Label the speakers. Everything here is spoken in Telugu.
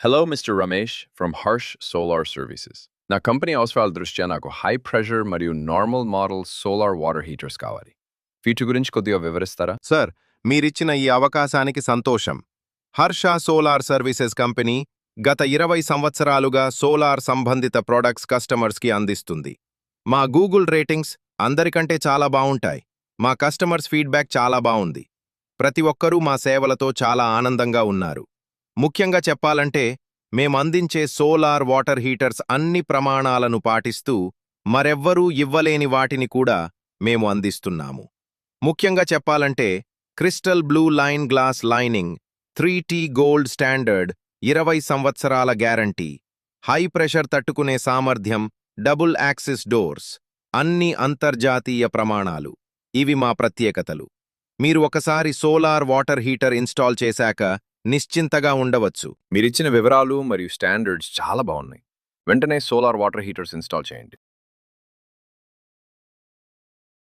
Speaker 1: Hello, Mr. Ramesh from Harsh Solar Services. నా కంపెనీ అవసరాల దృష్ట్యా నాకు హై ప్రెషర్ మరియు normal model solar water heaters కావాలి. వీటి గురించి కొద్దిగా వివరిస్తారా?
Speaker 2: సార్, మీరిచ్చిన ఈ అవకాశానికి సంతోషం. హర్ష సోలార్ సర్వీసెస్ కంపెనీ గత 20 సంవత్సరాలుగా సోలార్ సంబంధిత ప్రొడక్ట్స్ కస్టమర్స్కి అందిస్తుంది. మా గూగుల్ రేటింగ్స్ అందరికంటే చాలా బావుంటాయి. మా కస్టమర్స్ ఫీడ్బ్యాక్ చాలా బావుంది. ప్రతి ఒక్కరూ మా సేవలతో చాలా ఆనందంగా ఉన్నారు. ముఖ్యంగా చెప్పాలంటే మేమందించే సోలార్ వాటర్ హీటర్స్ అన్ని ప్రమాణాలను పాటిస్తూ మరెవ్వరూ ఇవ్వలేని వాటిని కూడా మేము అందిస్తున్నాము. ముఖ్యంగా చెప్పాలంటే crystal blue line glass lining, 3T gold standard, 20 సంవత్సరాల గ్యారంటీ, హై ప్రెషర్ తట్టుకునే సామర్థ్యం, డబుల్ యాక్సిస్ డోర్స్, అన్ని అంతర్జాతీయ ప్రమాణాలు. ఇవి మా ప్రత్యేకతలు. మీరు ఒకసారి సోలార్ వాటర్ హీటర్ ఇన్స్టాల్ చేశాక నిశ్చింతగా ఉండవచ్చు.
Speaker 1: మీరిచ్చిన వివరాలు మరియు స్టాండర్డ్స్ చాలా బాగున్నాయి. వెంటనే సోలార్ వాటర్ హీటర్స్ ఇన్స్టాల్ చేయండి.